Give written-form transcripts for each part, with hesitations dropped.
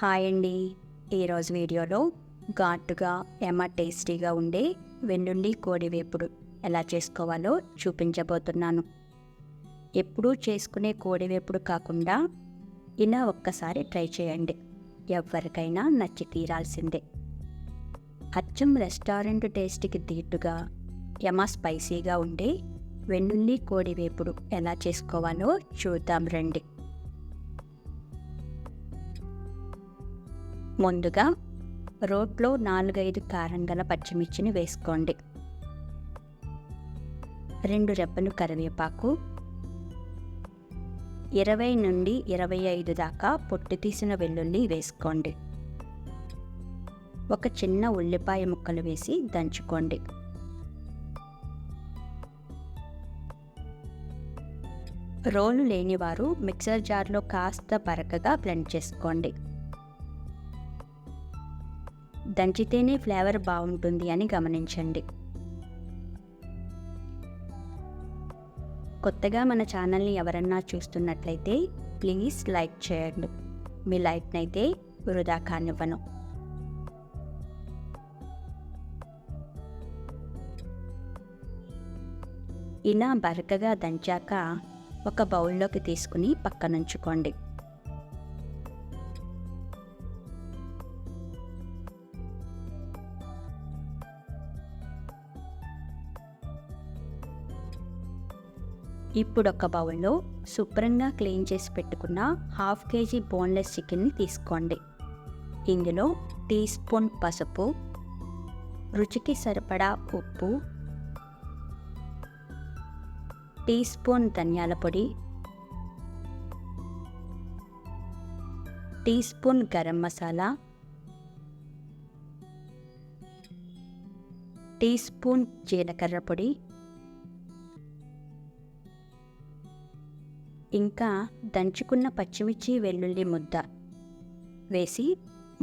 Hi అండి. ఈరోజు వీడియోలో ఘాటుగా టేస్టీగా ఉండే వెల్లుల్లి కోడి వేపుడు ఎలా చేసుకోవాలో చూపించబోతున్నాను. ఎప్పుడూ చేసుకునే కోడి వేపుడు కాకుండా ఇలా ఒక్కసారి ట్రై చేయండి. ఎవరికైనా నచ్చి తీరాల్సిందే. అచ్చం రెస్టారెంట్ టేస్ట్కి దీటుగా స్పైసీగా ఉండే వెల్లుల్లి కోడి వేపుడు ఎలా చేసుకోవాలో చూద్దాం రండి. ముందుగా రోట్లో 4-5 కారం గల పచ్చిమిర్చిని వేసుకోండి. 2 రెబ్బలు కరివేపాకు, 20 నుండి 25 దాకా పొట్టు తీసిన వెల్లుల్లి వేసుకోండి. ఒక చిన్న ఉల్లిపాయ ముక్కలు వేసి దంచుకోండి. రోలు లేనివారు మిక్సర్ జార్లో కాస్త బరకగా బ్లెండ్ చేసుకోండి. దంచితేనే ఫ్లేవర్ బాగుంటుంది అని గమనించండి. కొత్తగా మన ఛానల్ని ఎవరన్నా చూస్తున్నట్లయితే ప్లీజ్ లైక్ చేయండి. మీ లైక్నైతే వృధా కానివ్వను. ఇలా బరకగా దంచాక ఒక బౌల్లోకి తీసుకుని పక్కనుంచుకోండి. ఇప్పుడు ఒక బౌల్లో శుభ్రంగా క్లీన్ చేసి పెట్టుకున్న 1/2 kg బోన్లెస్ చికెన్ని తీసుకోండి. ఇందులో టీ స్పూన్ పసుపు, రుచికి సరిపడా ఉప్పు, టీ స్పూన్ ధనియాల పొడి, teaspoon garam masala, teaspoon జీలకర్ర పొడి, ఇంకా దంచుకున్న పచ్చిమిర్చి వెల్లుల్లి ముద్ద వేసి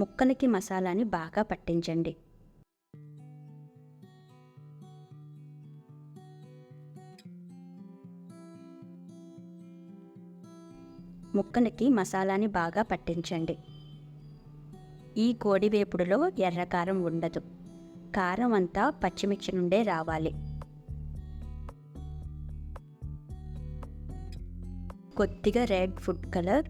ముక్కలకి మసాలాని బాగా పట్టించండి. ముక్కలకి మసాలాని బాగా పట్టించండి. ఈ కోడి వేపుడులో ఎర్రకారం ఉండదు. కారం అంతా పచ్చిమిర్చి నుండే రావాలి. కొద్దిగా రెడ్ ఫుడ్ కలర్,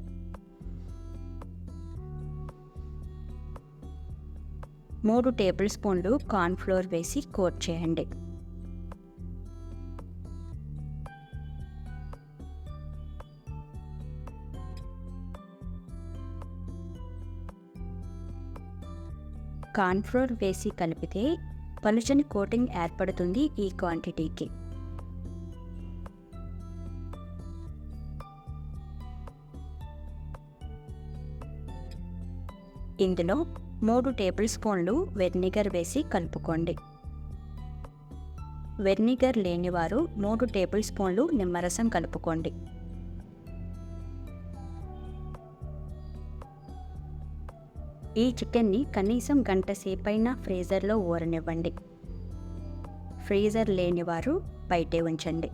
3 టేబుల్ స్పూన్లు కార్న్ఫ్లోర్ వేసి కోట్ చేయండి. కార్న్ఫ్లోర్ వేసి కలిపితే పలుచని కోటింగ్ ఏర్పడుతుంది ఈ క్వాంటిటీకి. ఇందులో 3 టేబుల్ స్పూన్లు వెనిగర్ వేసి కలుపుకోండి. వెనిగర్ లేనివారు 3 టేబుల్ స్పూన్లు నిమ్మరసం కలుపుకోండి. ఈ చికెన్ని కనీసం గంట సేపైనా ఫ్రీజర్లో ఊరనివ్వండి. ఫ్రీజర్ లేనివారు బయటే ఉంచండి.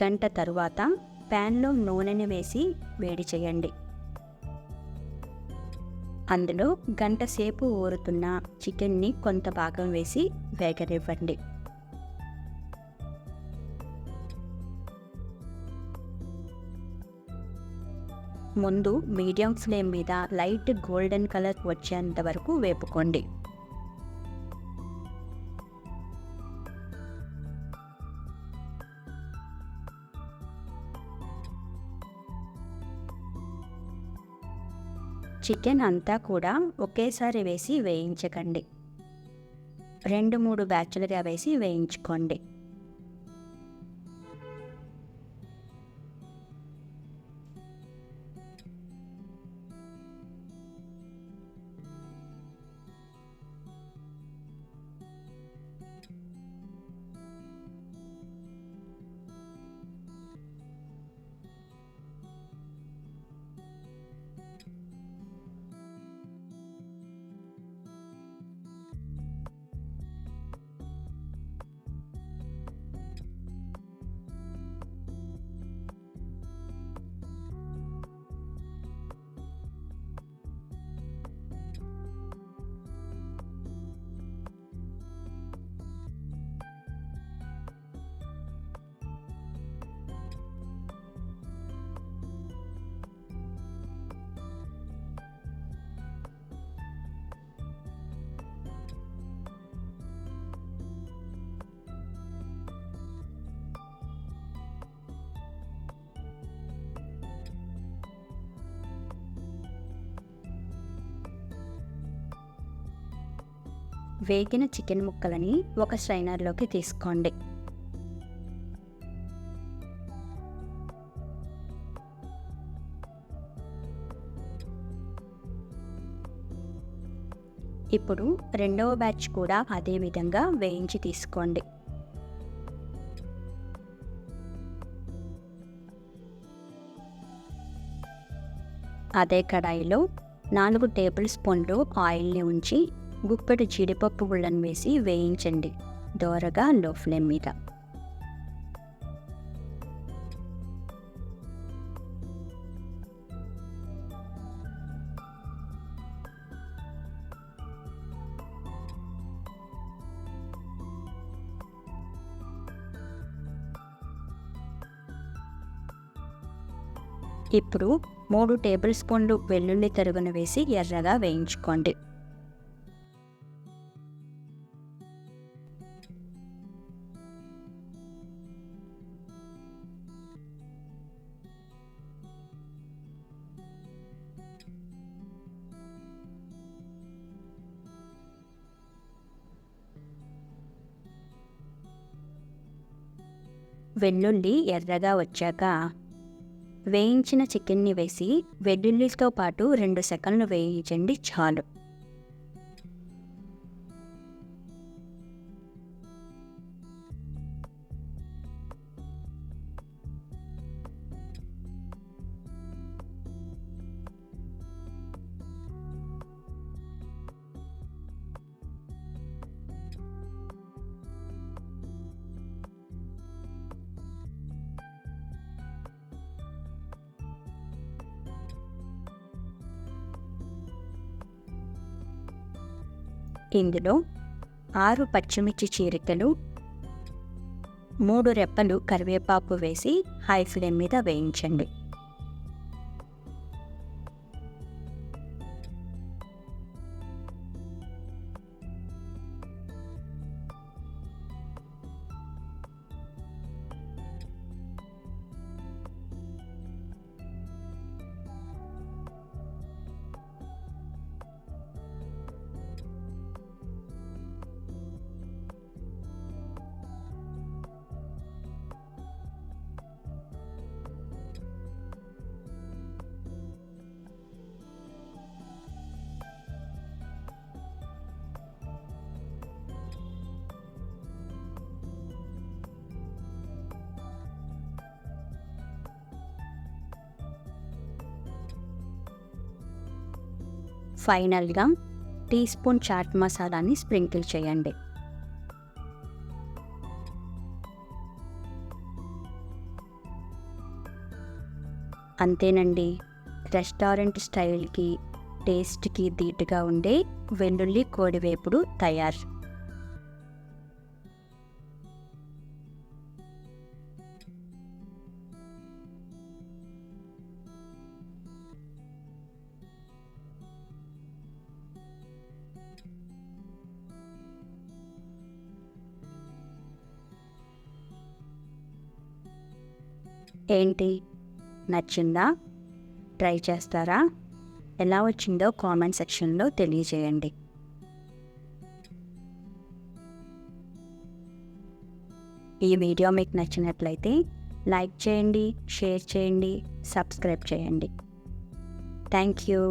గంట తరువాత ప్యాన్లో నూనెని వేసి వేడి చేయండి. అందులో గంట సేపు ఊరుతున్న చికెన్ని కొంత భాగం వేసి వేగనివ్వండి. ముందు మీడియం ఫ్లేమ్ మీద లైట్ గోల్డెన్ కలర్ వచ్చేంత వరకు వేపుకోండి. చికెన్ అంతా కూడా ఒకేసారి వేసి వేయించకండి. 2-3 బ్యాచ్లుగా వేసి వేయించుకోండి. వేగిన చికెన్ ముక్కలని ఒక స్ట్రైనర్లోకి తీసుకోండి. ఇప్పుడు రెండవ బ్యాచ్ కూడా అదే విధంగా వేయించి తీసుకోండి. అదే కడాయిలో 4 టేబుల్ స్పూన్లు ఆయిల్ని ఉంచి గుప్పెడు జీడిపప్పు గుళ్ళను వేసి వేయించండి, దోరగా లో ఫ్లేమ్ మీద. ఇప్పుడు 3 టేబుల్ స్పూన్లు వెల్లుల్లి తరుగును వేసి ఎర్రగా వేయించుకోండి. వెల్లుల్లి ఎర్రగా వచ్చాక వేయించిన చికెన్ని వేసి వెల్లుల్లితో పాటు 2 సెకన్లు వేయించండి చాలు. ఇందులో 6 పచ్చిమిర్చి చీరికలు, 3 రెప్పలు కరివేపాకు వేసి హై ఫ్లేమ్ మీద వేయించండి. ఫైనల్గా టీ స్పూన్ చాట్ మసాలాని స్ప్రింకిల్ చేయండి. అంతేనండి, రెస్టారెంట్ స్టైల్కి టేస్ట్కి ధీటుగా ఉండే వెల్లుల్లి కోడివేపుడు తయారు. ఏంటి, నచ్చిందా? ట్రై చేస్తారా? ఎలా వచ్చిందో కామెంట్ సెక్షన్లో తెలియజేయండి. ఈ వీడియో మీకు నచ్చినట్లయితే లైక్ చేయండి, షేర్ చేయండి, సబ్స్క్రైబ్ చేయండి. Thank you.